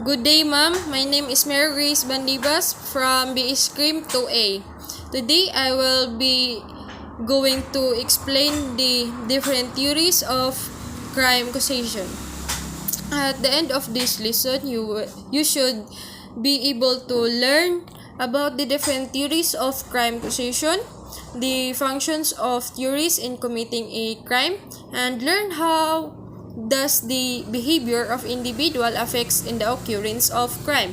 Good day, ma'am. My name is Mary Grace Bandibas from BE Scream 2A. Today, I will be going to explain the different theories of crime causation. At the end of this lesson, you should be able to learn about the different theories of crime causation, the functions of theories in committing a crime, and learn how does the behavior of individual affects in the occurrence of crime.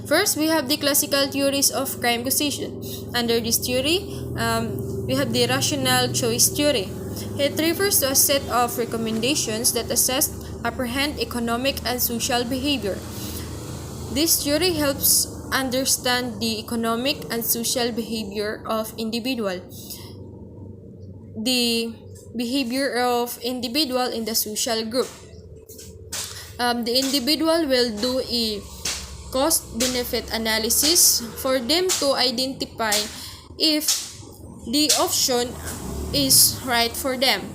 First, we have the classical theories of crime causation. Under this theory, we have the rational choice theory. It refers to a set of recommendations that assess, apprehend economic and social behavior. This theory helps understand the economic and social behavior of individual. The behavior of individual in the social group. The individual will do a cost-benefit analysis for them to identify if the option is right for them.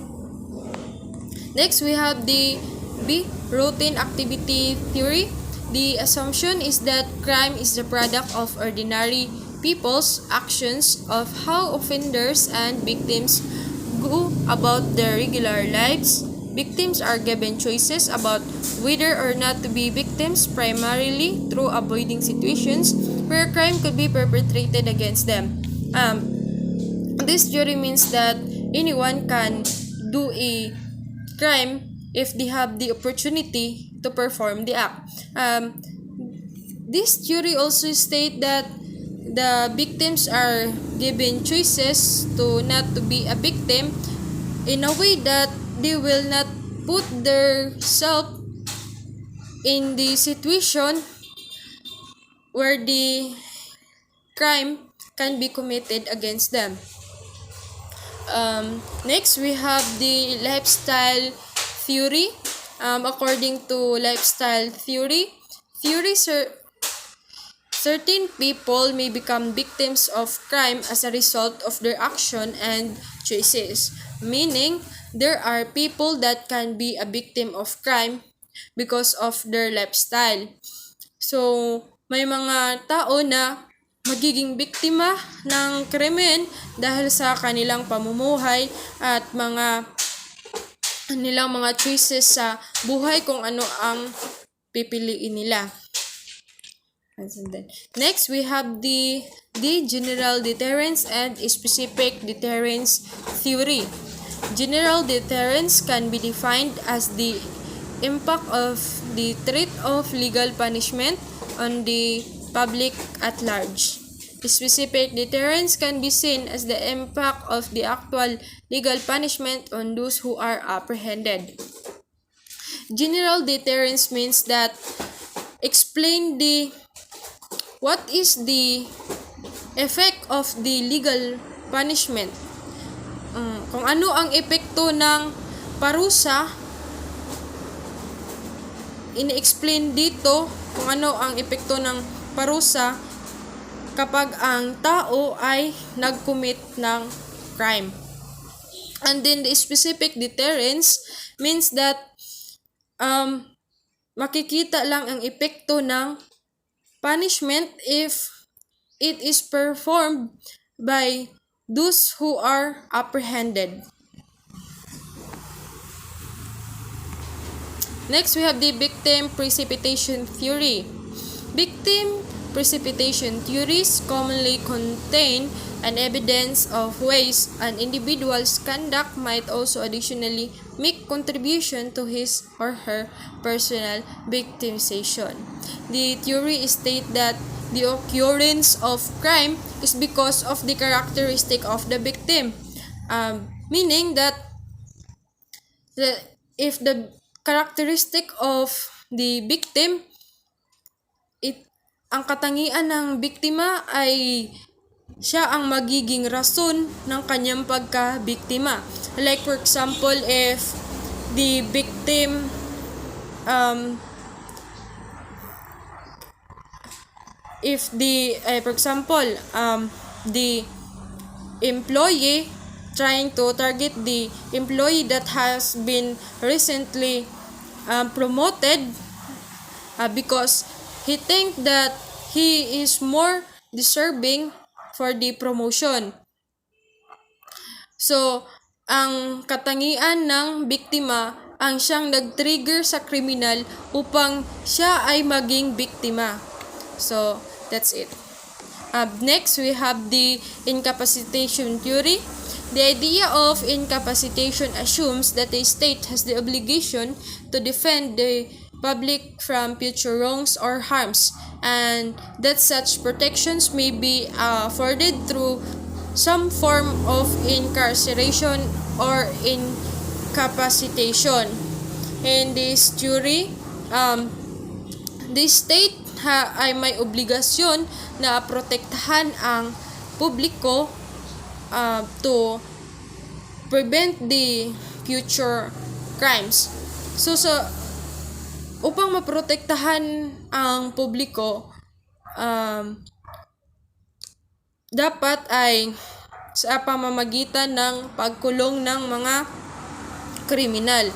Next, we have the routine activity theory. The assumption is that crime is the product of ordinary people's actions of how offenders and victims go about their regular lives. Victims are given choices about whether or not to be victims primarily through avoiding situations where crime could be perpetrated against them. This theory means that anyone can do a crime if they have the opportunity to perform the act. This theory also states that the victims are given choices to not to be a victim in a way that they will not put themselves in the situation where the crime can be committed against them. Next, we have the lifestyle theory. According to lifestyle theory, certain people may become victims of crime as a result of their action and choices. Meaning, there are people that can be a victim of crime because of their lifestyle. So, may mga tao na magiging biktima ng krimen dahil sa kanilang pamumuhay at nilang mga choices sa buhay kung ano ang pipiliin nila. Next, we have the general deterrence and specific deterrence theory. General deterrence can be defined as the impact of the threat of legal punishment on the public at large. Specific deterrence can be seen as the impact of the actual legal punishment on those who are apprehended. General deterrence means that explain what is the effect of the legal punishment. Kung ano ang epekto ng parusa, ini-explain dito kung ano ang epekto ng parusa kapag ang tao ay nag-commit ng crime. And then the specific deterrence means that makikita lang ang epekto ng punishment if it is performed by those who are apprehended. Next, we have the victim precipitation theory. Victim precipitation theories commonly contain an evidence of ways an individual's conduct might also additionally make contribution to his or her personal victimization. The theory states that the occurrence of crime is because of the characteristic of the victim. Meaning that if the characteristic of the victim, ang katangian ng biktima ay siya ang magiging rason ng kanyang pagka-biktima. Like for example, if the victim the employee trying to target the employee that has been recently promoted because he think that he is more deserving for the promotion. So, ang katangian ng biktima ang siyang nag-trigger sa kriminal upang siya ay maging biktima. So, that's it. Next, we have the incapacitation theory. The idea of incapacitation assumes that a state has the obligation to defend the public from future wrongs or harms, and that such protections may be afforded through some form of incarceration or incapacitation. In this theory, the state ay may obligasyon na protektahan ang publiko to prevent the future crimes. So, upang maprotektahan ang publiko, dapat ay sa pamamagitan ng pagkulong ng mga kriminal.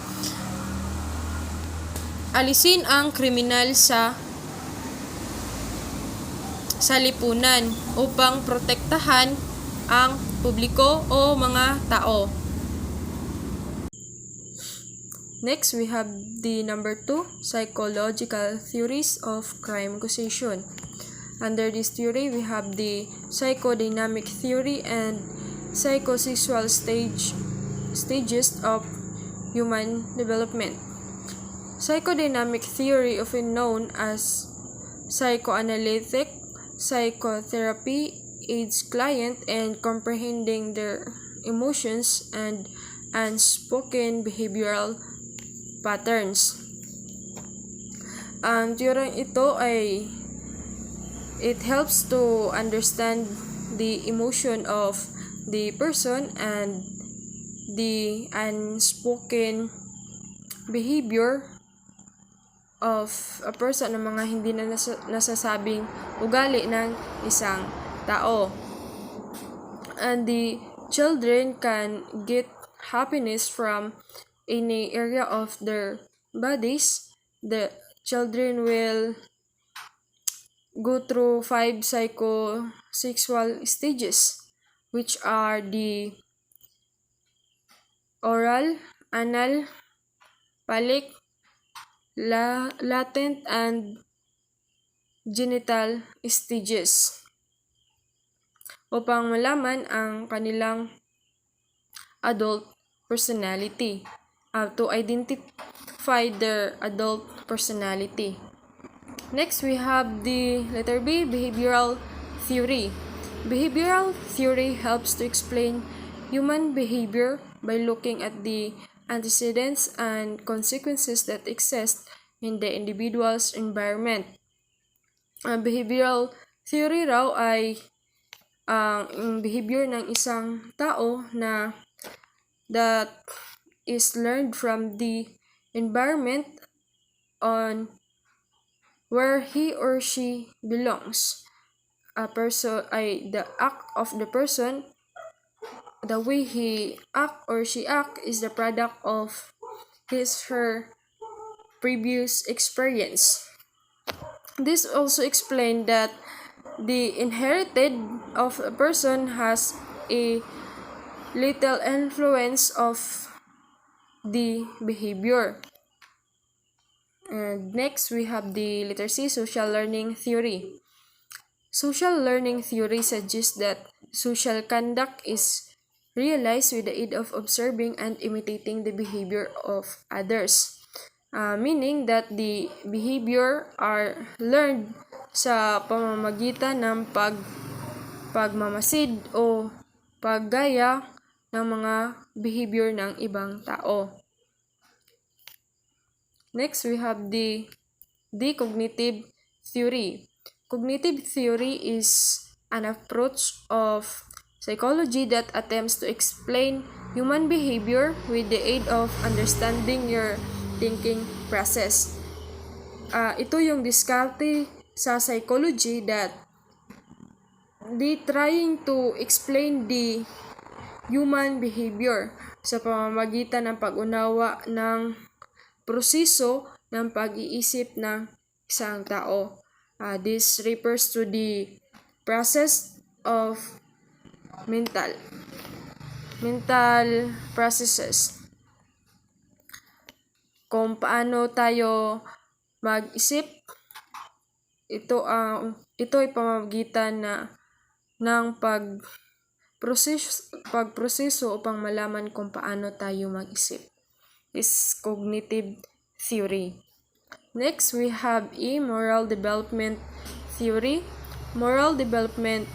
Alisin ang kriminal sa lipunan upang protektahan ang publiko o mga tao. Next, we have the number 2, psychological theories of crime causation. Under this theory, we have the psychodynamic theory and psychosexual stages of human development. Psychodynamic theory, often known as psychoanalytic psychotherapy, aids client in comprehending their emotions and unspoken behavioral patterns. Ang teoryang ito ay it helps to understand the emotion of the person and the unspoken behavior of a person, ng mga hindi na nasasabing ugali ng isang tao. And the children can get happiness from any area of their bodies. The children will go through 5 psychosexual stages, which are the oral, anal, phallic, latent, and genital stages. Upang malaman ang kanilang adult personality, to identify their adult personality. Next, we have the letter B, behavioral theory. Behavioral theory helps to explain human behavior by looking at the antecedents and consequences that exist in the individual's environment. Behavioral theory raw ay ang behavior ng isang tao na that is learned from the environment on where he or she belongs. A person ay the act of the person, the way he act or she act is the product of his her previous experience. This also explained that the inherited of a person has a little influence of the behavior. And next, we have the letter C, social learning theory. Social learning theory suggests that social conduct is realized with the aid of observing and imitating the behavior of others. Meaning that the behavior are learned sa pamamagitan ng pagmamasid o paggaya ng mga behavior ng ibang tao. Next, we have the cognitive theory. Cognitive theory is an approach of psychology that attempts to explain human behavior with the aid of understanding your thinking process. Ito yung diskarte sa psychology that they trying to explain the human behavior sa pamamagitan ng pag-unawa ng proseso ng pag-iisip ng isang tao. This refers to the process of mental processes. Kung paano tayo mag-isip, ito ay pamamagitan ng pagproseso upang malaman kung paano tayo mag-isip. Is cognitive theory. Next, we have moral development theory. Moral development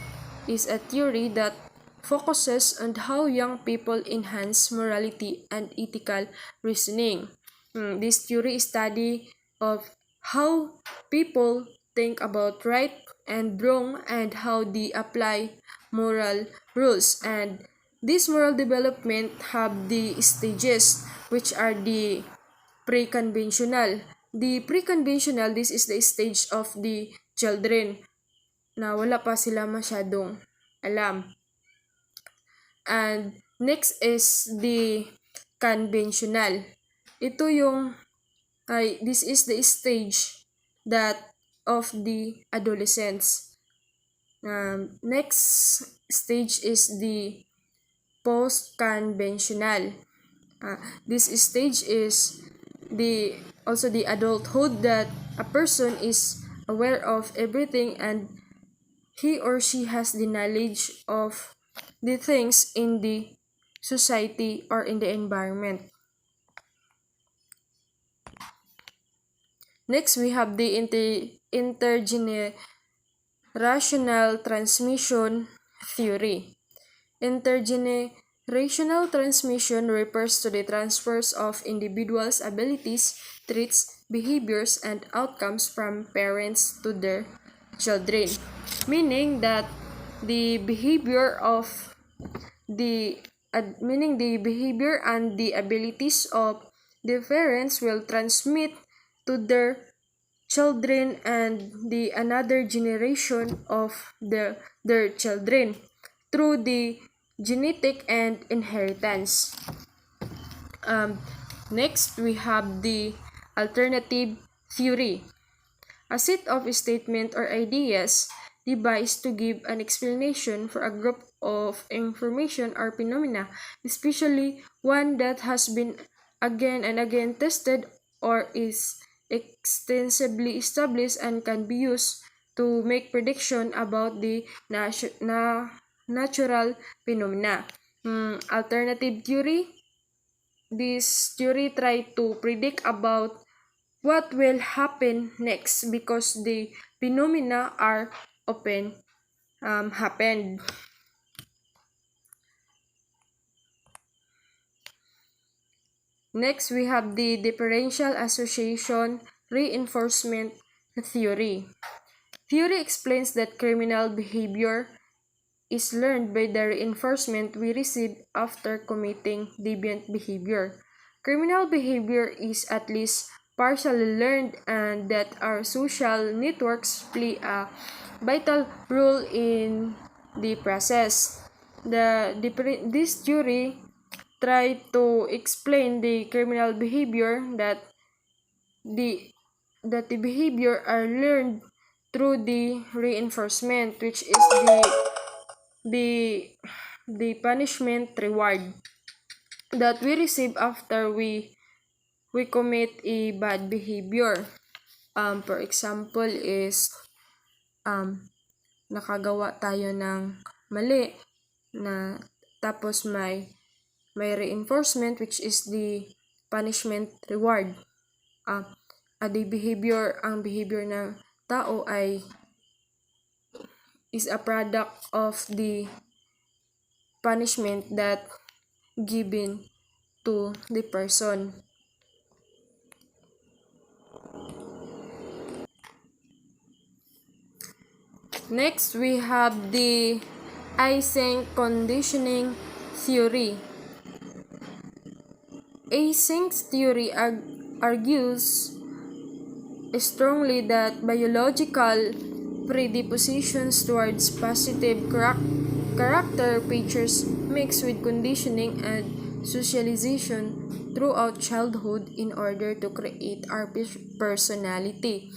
is a theory that focuses on how young people enhance morality and ethical reasoning. This theory is study of how people think about right and wrong and how they apply moral rules. And this moral development have the stages, which are the pre-conventional. The pre-conventional, this is the stage of the children na wala pa sila masyadong alam. And next is the conventional. This is the stage of the adolescents. Next stage is the post-conventional. This stage is also the adulthood, that a person is aware of everything and he or she has the knowledge of the things in the society or in the environment. Next, we have the intergenerational transmission theory. Intergenerational transmission refers to the transfers of individuals' abilities, traits, behaviors, and outcomes from parents to their children. Meaning that the behavior and the abilities of the parents will transmit to their children and the another generation of their children through the genetic and inheritance. Next, we have the alternative theory. A set of statements or ideas devised to give an explanation for a group of information or phenomena, especially one that has been again and again tested or is extensively established and can be used to make prediction about the natural phenomena. Alternative theory. This theory tries to predict about what will happen next because the phenomena are often happened. Next, we have the differential association reinforcement theory. Theory explains that criminal behavior is learned by the reinforcement we receive after committing deviant behavior. Criminal behavior is at least partially learned, and that our social networks play a vital role in the process. This theory tries to explain the criminal behavior that the behavior are learned through the reinforcement, which is the punishment reward that we receive after we commit a bad behavior. For example is nakagawa tayo ng mali na tapos may reinforcement, which is the punishment reward. Ang behavior ng tao is a product of the punishment that given to the person. Next, we have the async conditioning theory. Async theory argues strongly that biological predispositions towards positive character features mixed with conditioning and socialization throughout childhood in order to create our personality.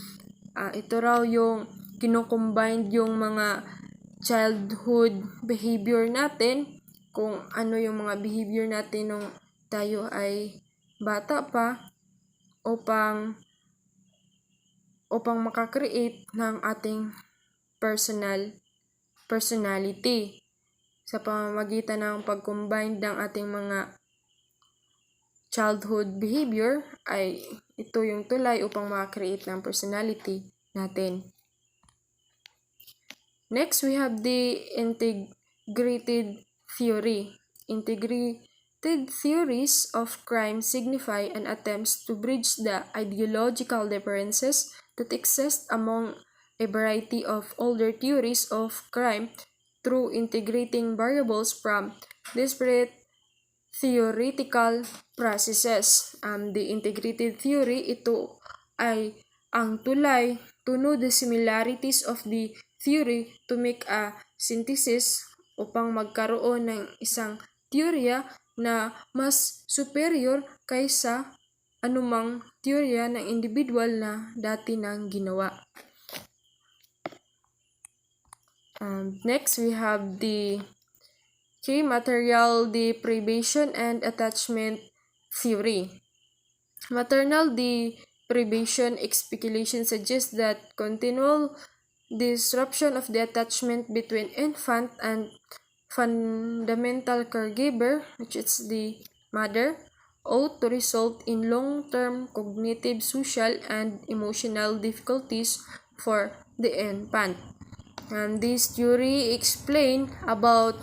Ito raw yung kinocombine yung mga childhood behavior natin, kung ano yung mga behavior natin nung tayo ay bata pa, upang makakreate ng ating personality sa pamamagitan ng pag-combine ng ating mga childhood behavior. Ay ito yung tulay upang makakreate ng personality natin. Next, we have the integrated theory. Integrated theories of crime signify an attempt to bridge the ideological differences that exist among a variety of older theories of crime through integrating variables from disparate theoretical processes. The integrated theory, ito ay ang tulay to know the similarities of the theory to make a synthesis upang magkaroon ng isang teorya na mas superior kaysa anumang teorya ng individual na dati nang ginawa. Next, we have the material deprivation and attachment theory. Maternal deprivation speculation suggests that continual disruption of the attachment between infant and fundamental caregiver, which is the mother, ought to result in long-term cognitive, social, and emotional difficulties for the infant. This theory explain about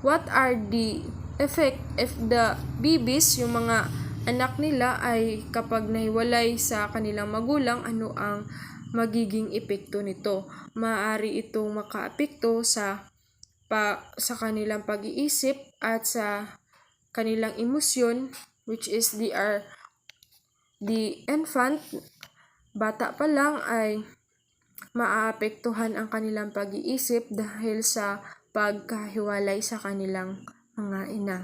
what are the effect if the babies, yung mga anak nila, ay kapag nahiwalay sa kanilang magulang, ano ang magiging epekto nito. Maaari itong makaapekto sa kanilang pag-iisip at sa kanilang emosyon, which is the infant, bata pa lang ay maaapektuhan ang kanilang pag-iisip dahil sa pagkahiwalay sa kanilang mga ina.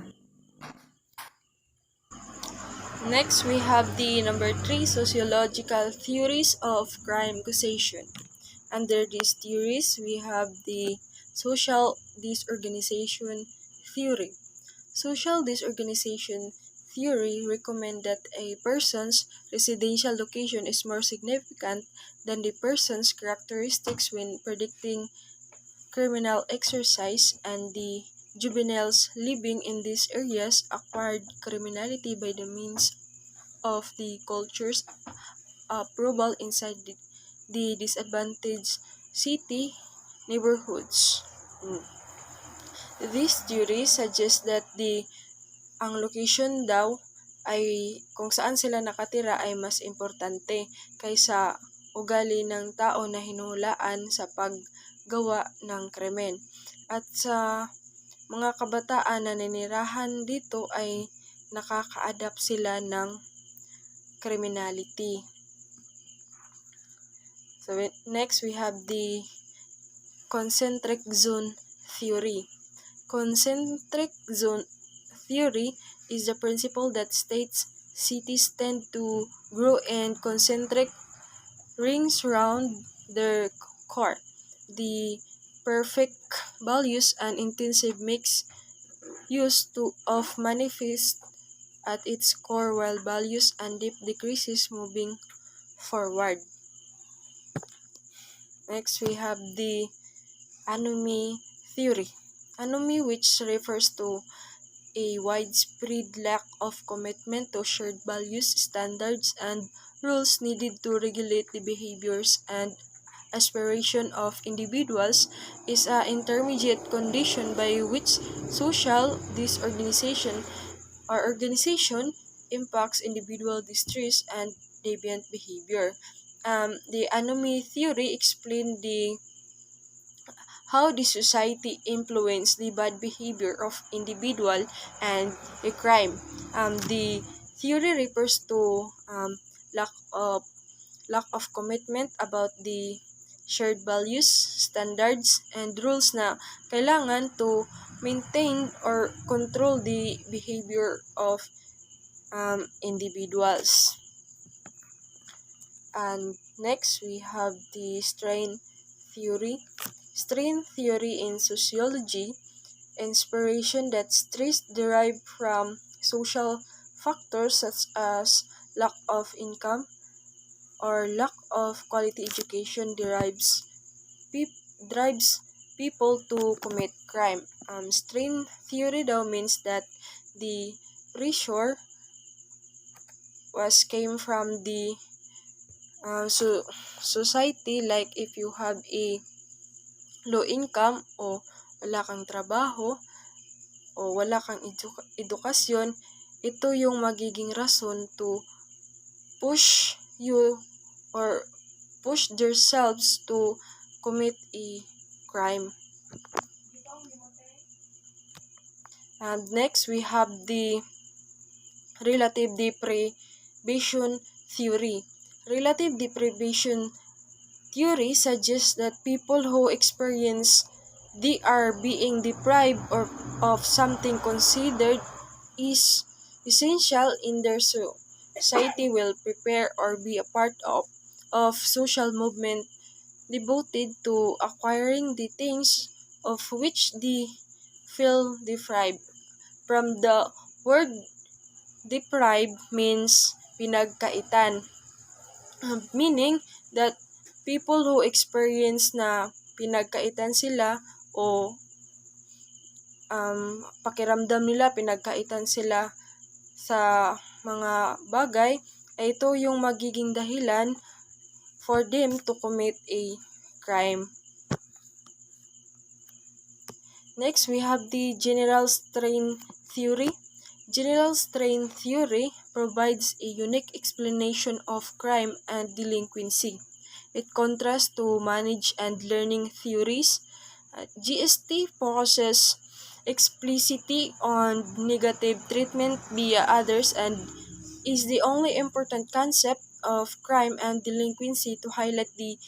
Next, we have the number 3, sociological theories of crime causation. Under these theories, we have the social disorganization theory. Social disorganization theory recommend that a person's residential location is more significant than the person's characteristics when predicting criminal exercise, and the juveniles living in these areas acquired criminality by the means of the culture's approval inside the disadvantaged city neighborhoods. This theory suggests that ang location daw ay kung saan sila nakatira ay mas importante kaysa ugali ng tao na hinuhulaan sa paggawa ng krimen. At sa mga kabataan na ninirahan dito ay nakaka-adapt sila ng criminality. So next, we have the concentric zone theory. Concentric zone theory is the principle that states cities tend to grow in concentric rings around their core. The perfect values and intensive mix used of manifest at its core, while values and deep decreases moving forward. Next, we have the anomy theory. Anomy, which refers to a widespread lack of commitment to shared values, standards, and rules needed to regulate the behaviors and aspiration of individuals, is an intermediate condition by which social disorganization or organization impacts individual distress and deviant behavior. The anomy theory explains how the society influence the bad behavior of individual and a crime. The theory refers to lack of commitment about the shared values, standards, and rules na kailangan to maintain or control the behavior of individuals. And Next, we have the strain theory. Strain theory in sociology, inspiration that stress derived from social factors such as lack of income or lack of quality education drives people to commit crime. Strain theory though means that the pressure came from the society, like if you have a low income o wala kang trabaho o wala kang edukasyon, ito yung magiging rason to push you or push themselves to commit a crime. And next, we have the relative deprivation theory. Relative deprivation theory suggests that people who experience they are being deprived of something considered is essential in their society will prepare or be a part of social movement devoted to acquiring the things of which they feel deprived. From the word deprived means pinagkaitan, meaning that people who experience na pinagkaitan sila o pakiramdam nila pinagkaitan sila sa mga bagay, ay ito yung magiging dahilan for them to commit a crime. Next, we have the general strain theory. General strain theory provides a unique explanation of crime and delinquency. It contrasts to manage and learning theories. GST focuses explicitly on negative treatment via others and is the only important concept of crime and delinquency to highlight the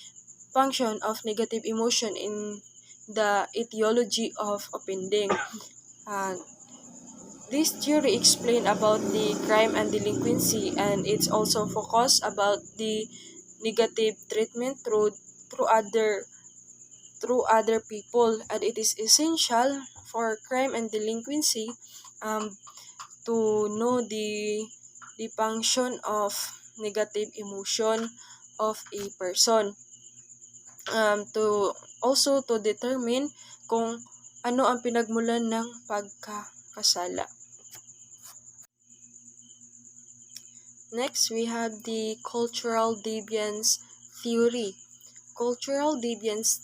function of negative emotion in the etiology of offending. This theory explains about the crime and delinquency, and it's also focused about the negative treatment through other people, and it is essential for crime and delinquency to know the function of negative emotion of a person, to determine kung ano ang pinagmulan ng pagkakasala. Next, we have the cultural deviance theory. Cultural deviance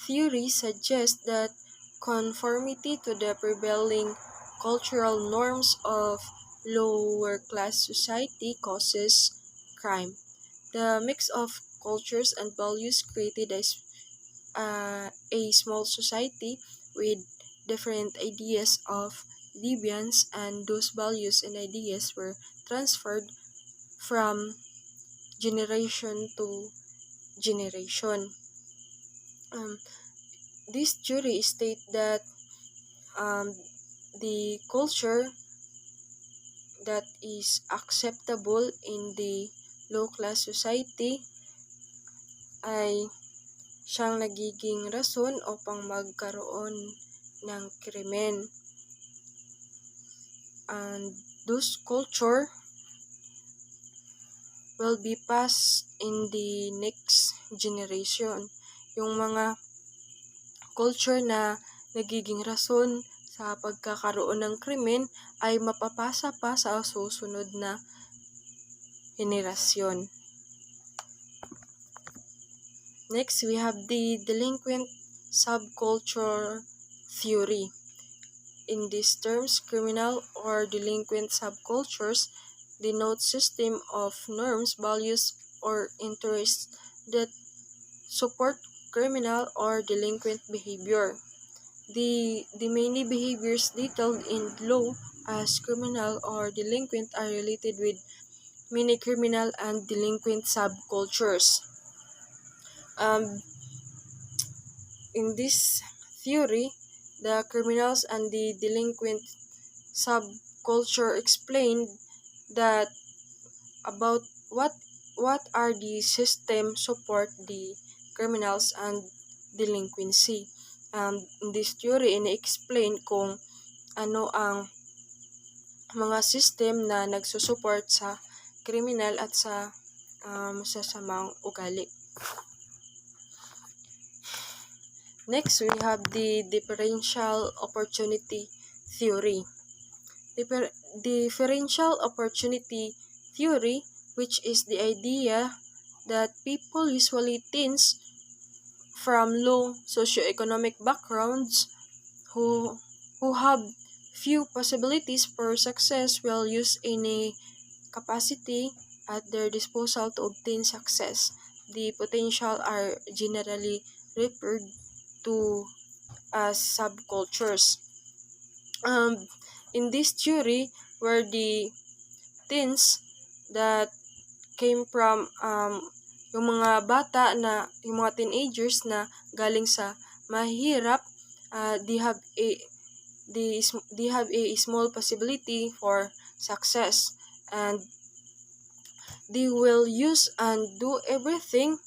theory suggests that conformity to the prevailing cultural norms of lower-class society causes crime. The mix of cultures and values created a small society with different ideas of deviance, and those values and ideas were transferred from generation to generation. This theory states that the culture that is acceptable in the low-class society ay siyang nagiging rason upang magkaroon ng krimen. And those culture will be passed in the next generation. Yung mga culture na nagiging rason sa pagkakaroon ng krimen ay mapapasa pa sa susunod na henerasyon. Next, we have the delinquent subculture theory. In these terms, criminal or delinquent subcultures denote system of norms, values, or interests that support criminal or delinquent behavior. The many behaviors detailed in law as criminal or delinquent are related with many criminal and delinquent subcultures. In this theory, the criminals and the delinquent subculture explained that about what are the system support the criminals and delinquency. In this theory, ini-explain kung ano ang mga system na nagsusupport sa kriminal at sa masasamang ugali. Next, we have the differential opportunity theory. Differential opportunity theory, which is the idea that people, usually teens from low socioeconomic backgrounds who have few possibilities for success, will use any capacity at their disposal to obtain success. The potential are generally referred to as subcultures. In this theory, where the teens that came from yung mga bata na yung mga teenagers na galing sa mahirap, they have a small possibility for success, and they will use and do everything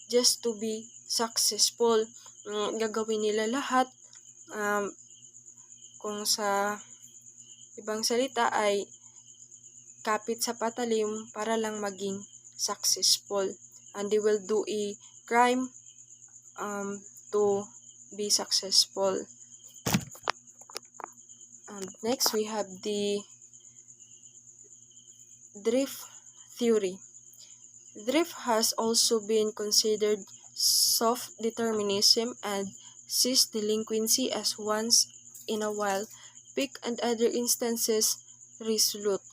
just to be successful. Gagawin nila lahat, kung sa ibang salita ay kapit sa patalim para lang maging successful, and they will do a crime to be successful. And next, we have the drift theory. Drift has also been considered soft determinism and sees delinquency as once in a while pick and other instances resolute.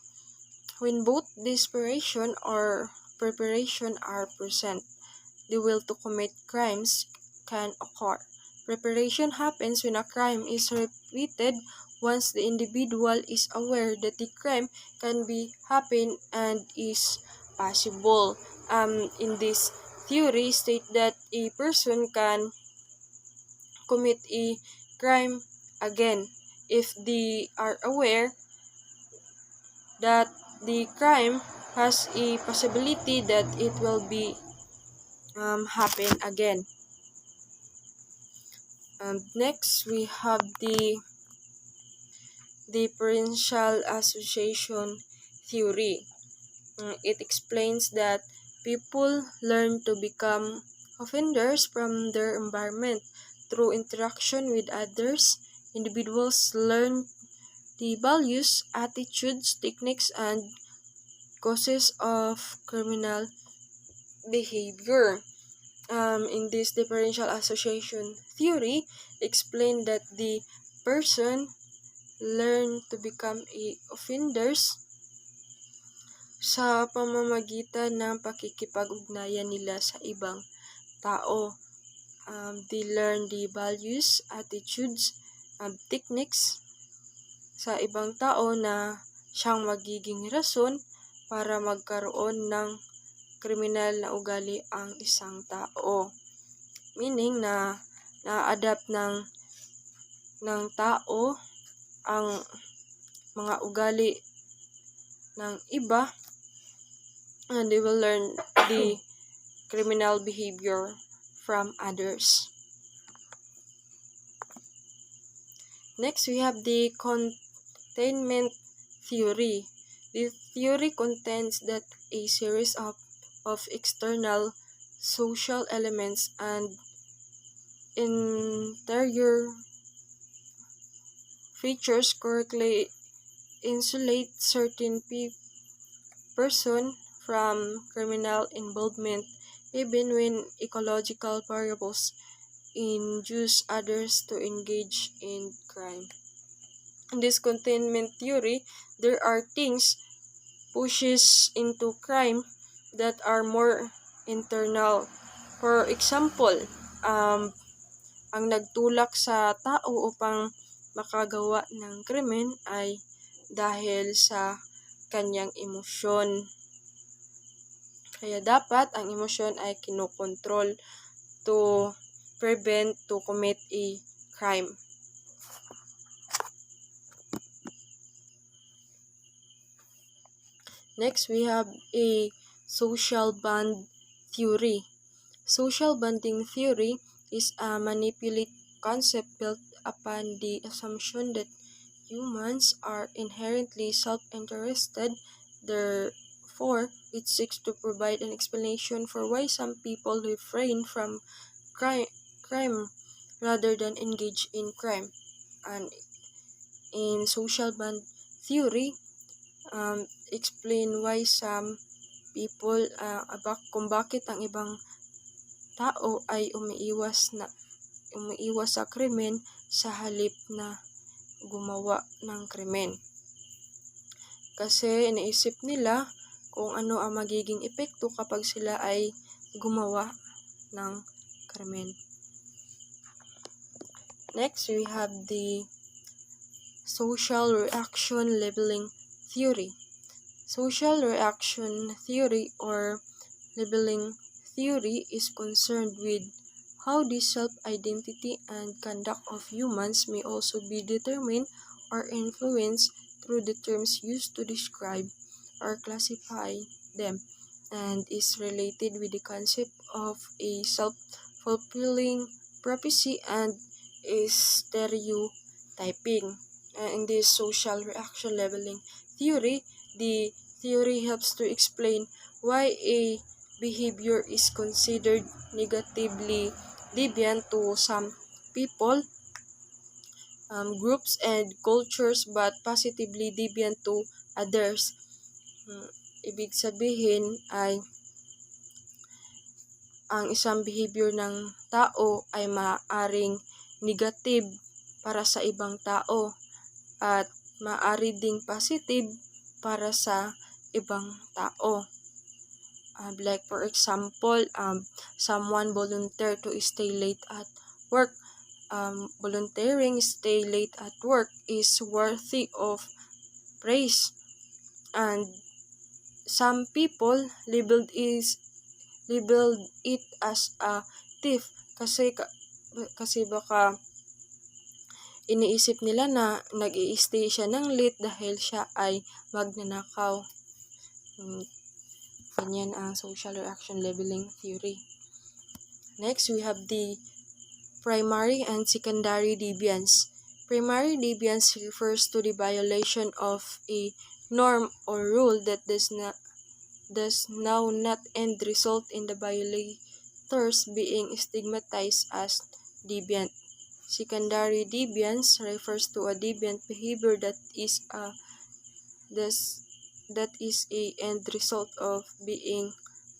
When both desperation or preparation are present, the will to commit crimes can occur. Preparation happens when a crime is repeated once the individual is aware that the crime can be happen and is possible. In this theory, state that a person can commit a crime again if they are aware that the crime has a possibility that it will be happen again. Next, we have the differential association theory. It explains that people learn to become offenders from their environment through interaction with others. Individuals learn the values, attitudes, techniques, and causes of criminal behavior. In this differential association theory, explain that the person learn to become offenders sa pamamagitan ng pakikipag-ugnayan nila sa ibang tao. They learn the values, attitudes, techniques sa ibang tao na siyang magiging rason para magkaroon ng kriminal na ugali ang isang tao. Meaning na na-adapt ng tao ang mga ugali ng iba, and they will learn the criminal behavior from others. Next, we have the containment theory. The theory contends that a series of external social elements and interior features correctly insulate certain person from criminal involvement, even when ecological variables induce others to engage in crime. In this containment theory, there are things pushes into crime that are more internal. For example, ang nagtulak sa tao upang makagawa ng krimen ay dahil sa kanyang emosyon. Kaya dapat ang emosyon ay kinokontrol to prevent to commit a crime. Next, we have a social bond theory. Social bonding theory is a manipulative concept built upon the assumption that humans are inherently self-interested. Therefore, it seeks to provide an explanation for why some people refrain from crime rather than engage in crime. And in social bond theory, explain why some people kung bakit ang ibang tao ay umiiwas sa krimen sa halip na gumawa ng krimen. Kasi iniisip nila kung ano ang magiging epekto kapag sila ay gumawa ng krimen. Next, we have the social reaction labeling theory. Social reaction theory or labeling theory is concerned with how the self-identity and conduct of humans may also be determined or influenced through the terms used to describe or classify them, and is related with the concept of a self-fulfilling prophecy and stereotyping. In this social reaction labeling theory, the theory helps to explain why a behavior is considered negatively deviant to some people, groups, and cultures, but positively deviant to others. Ibig sabihin ay ang isang behavior ng tao ay maaaring negative para sa ibang tao at maaari ding positive para sa ibang tao. Like for example, someone volunteer to stay late at work. Volunteering stay late at work is worthy of praise, and some people labeled it as a thief kasi baka iniisip nila na nag-i-stay siya ng late dahil siya ay magnanakaw. Ganyan ang social reaction labeling theory. Next, we have the primary and secondary deviance. Primary deviance refers to the violation of a norm or rule that does now not end result in the violators being stigmatized as deviant. Secondary deviance refers to a deviant behavior that is a end result of being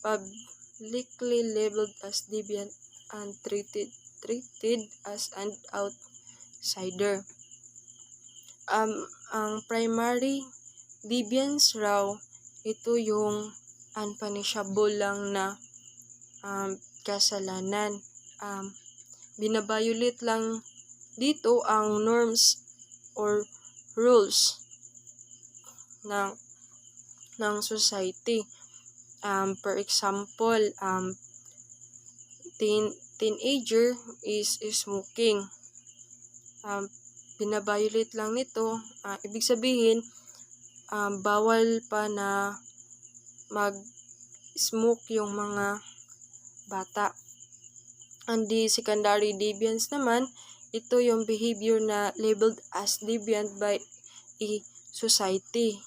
publicly labeled as deviant and treated as an outsider. Ang primary deviance raw, ito yung unpunishable lang na kasalanan. Binabiolate lang dito ang norms or rules ng society. For example, teenager is smoking. Binabiolate lang nito. Ibig sabihin, bawal pa na mag-smoke yung mga bata. And the secondary deviance naman, ito yung behavior na labeled as deviant by a society.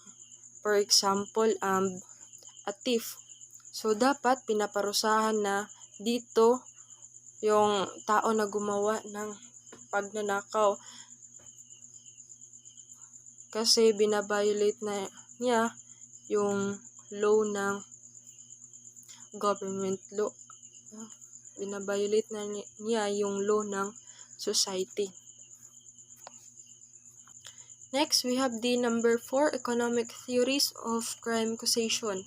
For example, a thief. So, dapat pinaparusahan na dito yung tao na gumawa ng pagnanakaw. Kasi binabiolate na niya yung law ng government law. Binabiolate na niya yung law ng society. Next, we have the number 4 economic theories of crime causation.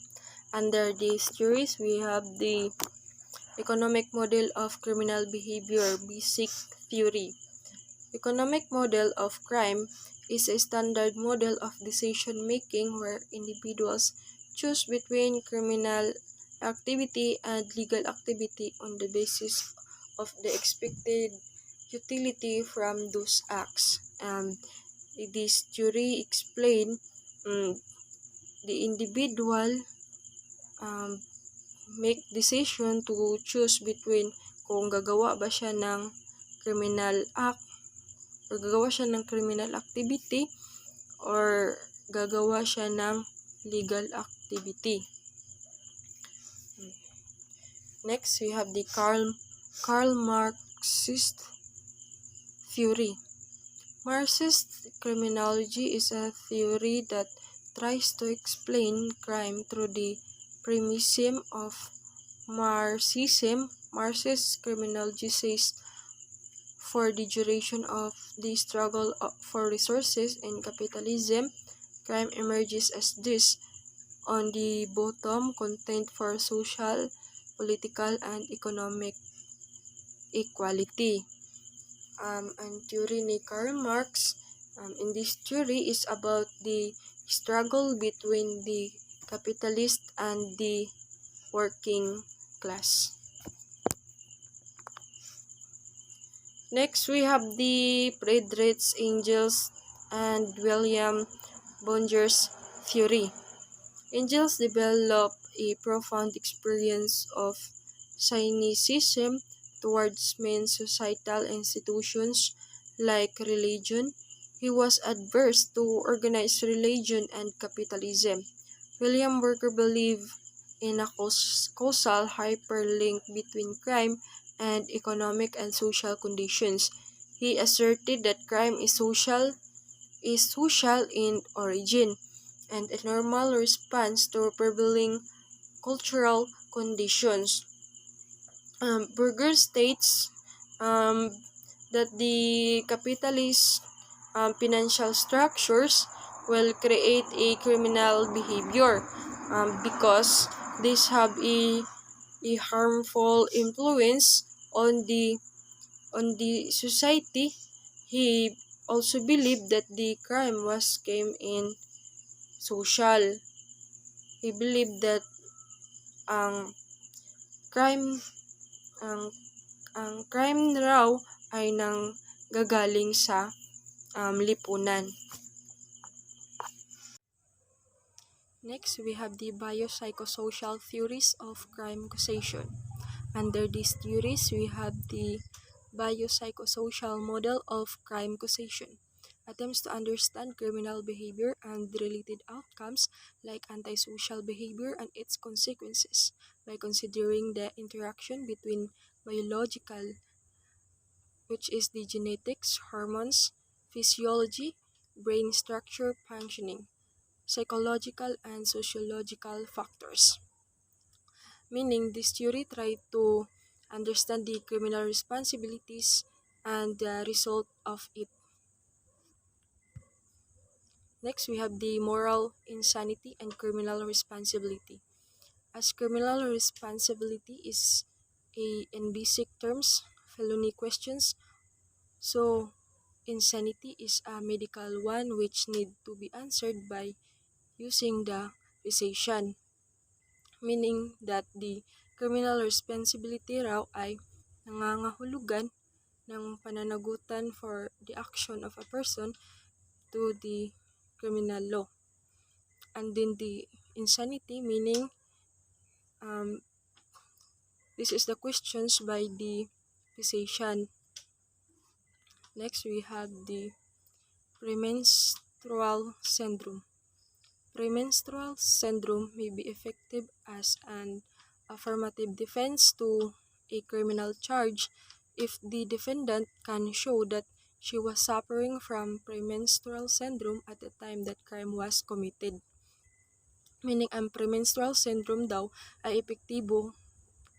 Under these theories, we have the economic model of criminal behavior, basic theory. Economic model of crime is a standard model of decision-making where individuals choose between criminal activity and legal activity on the basis of the expected utility from those acts. And this theory explains the individual make decision to choose between kung gagawa ba siya ng criminal act or gagawa siya ng criminal activity or gagawa siya ng legal activity. Next, we have the Karl Marxist theory. Marxist criminology is a theory that tries to explain crime through the premism of Marxism. Marxist criminology says for the duration of the struggle for resources in capitalism, crime emerges as this on the bottom content for social, political, and economic equality. Ang theory ni Karl Marx, in this theory is about the struggle between the capitalist and the working class. Next, we have the Friedrich Engels and William Bonger's theory. Engels developed a profound experience of cynicism towards main societal institutions like religion. He was adverse to organized religion and capitalism. William Burger believed in a causal hyperlink between crime and economic and social conditions. He asserted that crime is social in origin and a normal response to prevailing cultural conditions. Burger states that the capitalist financial structures will create a criminal behavior because these have a harmful influence on the society. He also believed that the crime came in social. He believed that ang crime raw ay gagaling sa lipunan. Next, we have the biopsychosocial theories of crime causation. Under these theories, we have the biopsychosocial model of crime causation. Attempts to understand criminal behavior and related outcomes like antisocial behavior and its consequences by considering the interaction between biological, which is the genetics, hormones, physiology, brain structure, functioning, psychological and sociological factors. Meaning, this theory tried to understand the criminal responsibilities and the result of it. Next, we have the moral insanity and criminal responsibility. As criminal responsibility is in basic terms, felony questions, so insanity is a medical one which need to be answered by using the causation. Meaning that the criminal responsibility raw ay nangangahulugan ng pananagutan for the action of a person to the criminal law. And then the insanity meaning this is the questions by the causation. Next, we have the premenstrual syndrome. Premenstrual syndrome may be effective as an affirmative defense to a criminal charge if the defendant can show that she was suffering from premenstrual syndrome at the time that crime was committed. Meaning, ang premenstrual syndrome daw ay epektibo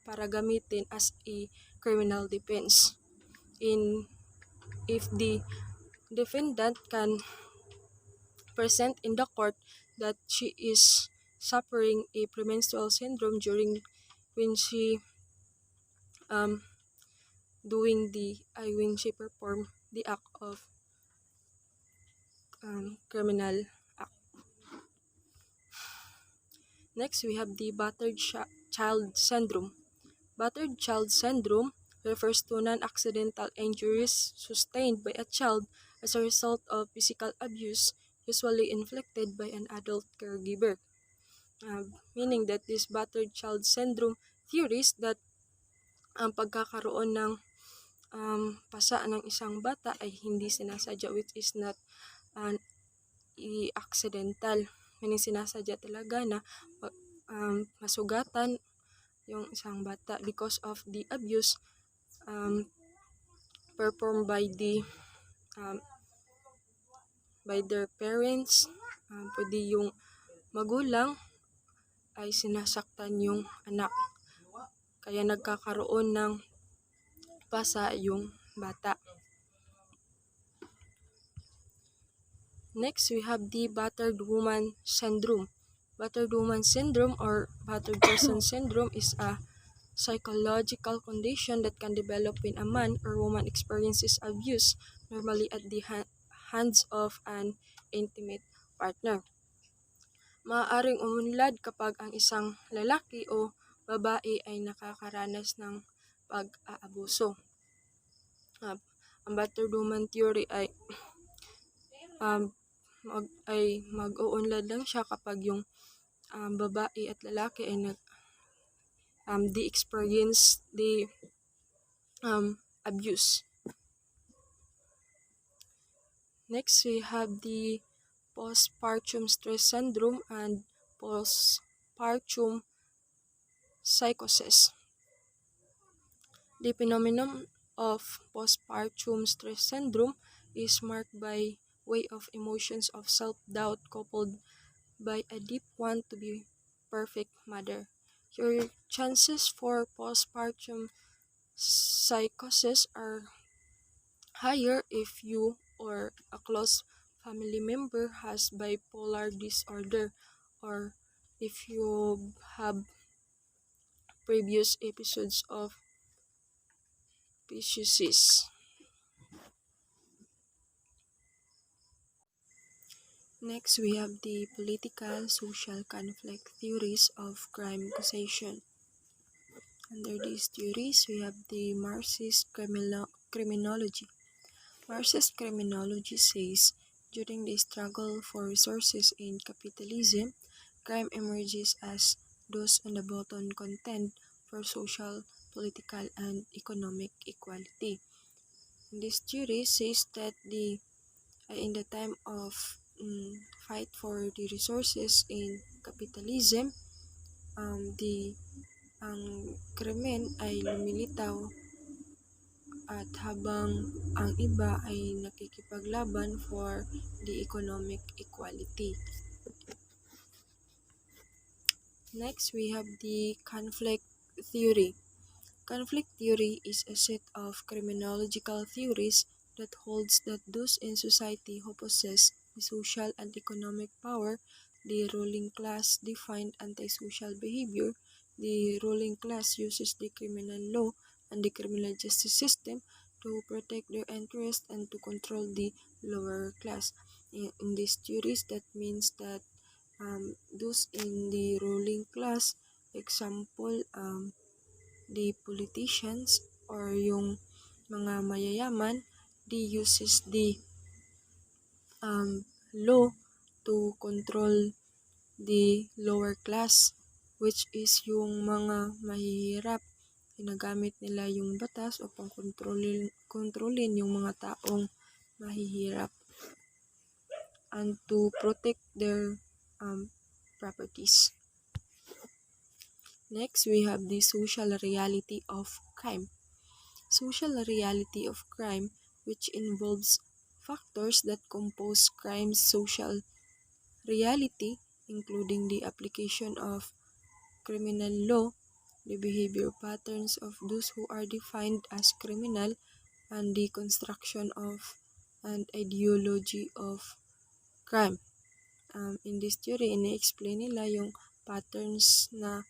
para gamitin as a criminal defense. If the defendant can present in the court that she is suffering a premenstrual syndrome during when she when she performed the act of criminal act. Next, we have the battered child syndrome. Battered child syndrome refers to non-accidental injuries sustained by a child as a result of physical abuse, usually inflicted by an adult caregiver. meaning that this battered child syndrome theories that ang pagkakaroon ng pasa ng isang bata ay hindi sinasadya, which is not accidental, meaning sinasadya talaga na masugatan yung isang bata because of the abuse performed um, by their parents. Pwede yung magulang ay sinasaktan yung anak, kaya nagkakaroon ng pasa yung bata. Next, we have the battered woman syndrome. Battered woman syndrome or battered person syndrome is a psychological condition that can develop when a man or woman experiences abuse, normally at the hands of an intimate partner. Maaaring umunlad kapag ang isang lalaki o babae ay nakakaranas ng pag-aabuso. Ang battered woman theory ay mag-uunlad lang siya kapag yung babae at lalaki ay experience the abuse. Next, we have the postpartum stress syndrome and postpartum psychosis. The phenomenon of postpartum stress syndrome is marked by way of emotions of self-doubt coupled by a deep want to be perfect mother. Your chances for postpartum psychosis are higher if you or a close family member has bipolar disorder, or if you have previous episodes of psychosis. Next, we have the political social conflict theories of crime causation. Under these theories, we have the Marxist criminology. Marxist criminology says, during the struggle for resources in capitalism, crime emerges as those on the bottom contend for social, political, and economic equality. This theory says that in the time of fight for the resources in capitalism, ang krimen ay lumilitaw, at habang ang iba ay nakikipaglaban for the economic equality. Next, we have the conflict theory. Conflict theory is a set of criminological theories that holds that those in society who possess the social and economic power, the ruling class, define antisocial behavior. The ruling class uses the criminal law and the criminal justice system to protect their interests and to control the lower class. In these theories, that means that those in the ruling class, example, the politicians or yung mga mayayaman, they uses the law to control the lower class, which is yung mga mahihirap. Ginagamit nila yung batas upang kontrolin yung mga taong mahihirap and to protect their properties. Next, we have the social reality of crime. Social reality of crime, which involves factors that compose crime's social reality, including the application of criminal law, the behavior patterns of those who are defined as criminal, and the construction of an ideology of crime. In this theory, ini-explain nila yung patterns na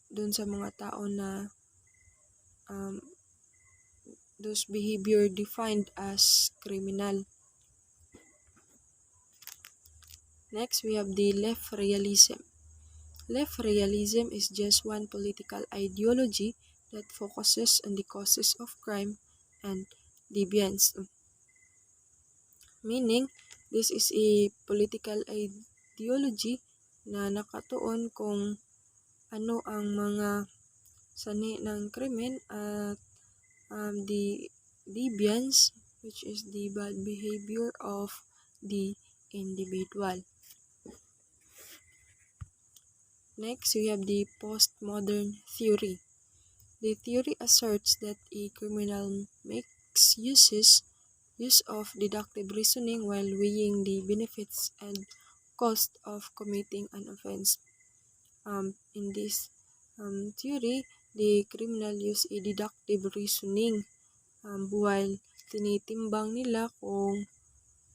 dun sa mga tao na those behavior defined as criminal. Next, we have the left realism. Left realism is just one political ideology that focuses on the causes of crime and deviance. Meaning, this is a political ideology na nakatuon kung ano ang mga sanhi ng krimen at the deviance, which is the bad behavior of the individual. Next, we have the postmodern theory. The theory asserts that a criminal makes use of deductive reasoning while weighing the benefits and cost of committing an offense. In this theory, the criminal use a deductive reasoning while tinitimbang nila kung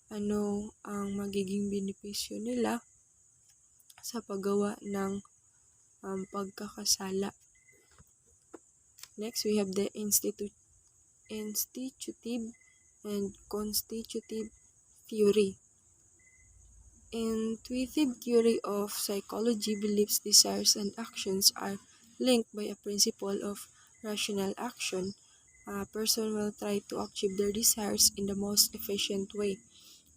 ano ang magiging benepisyo nila sa paggawa ng pagkakasala. Next, we have the institutive and constitutive theory. Intuitive theory of psychology believes desires and actions are linked by a principle of rational action. A person will try to achieve their desires in the most efficient way.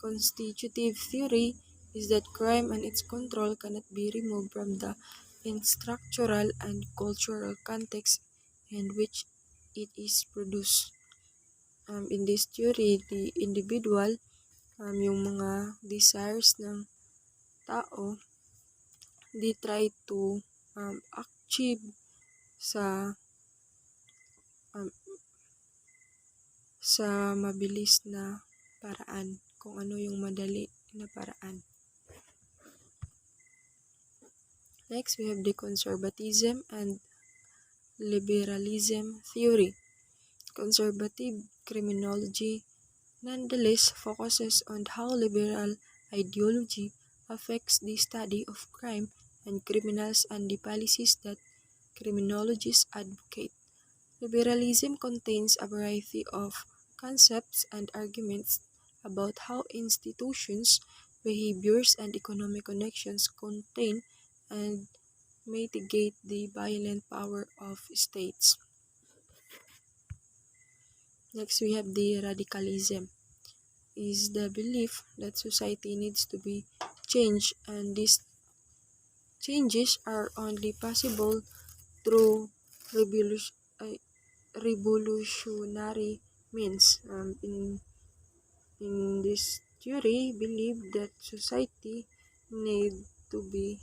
Constitutive theory is that crime and its control cannot be removed from the structural and cultural context in which it is produced. In this theory, the individual, yung mga desires ng tao, they try to achieve sa mabilis na paraan, kung ano yung madali na paraan. Next, we have the conservatism and liberalism theory. Conservative criminology nonetheless focuses on how liberal ideology affects the study of crime and criminals and the policies that criminologists advocate. Liberalism contains a variety of concepts and arguments about how institutions, behaviors, and economic connections contain and mitigate the violent power of states. Next, we have the radicalism. Is the belief that society needs to be changed, and these changes are only possible through revolutionary means. In this theory, believe that society need to be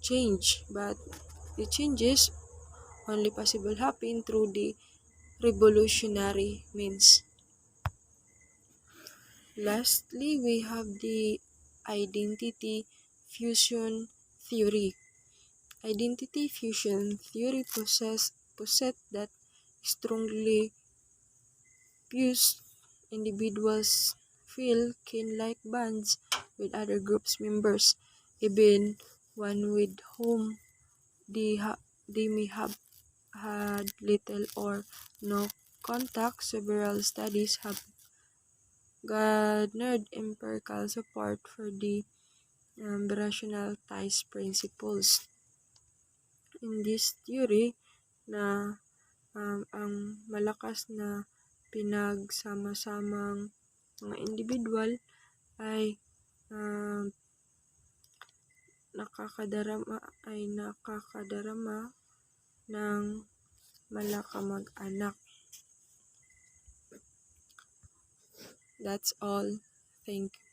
changed, but the changes only possible happen through the revolutionary means. Lastly, we have the identity fusion theory. Identity fusion theory posit that strongly fused individuals feel kin-like bonds with other groups members, even one with whom they may have had little or no contact. Several studies have garnered empirical support for the rational ties principles. In this theory, na ang malakas na pinagsama-samang mga individual ay nakakadarama ng malakamag-anak. That's all. Thank you.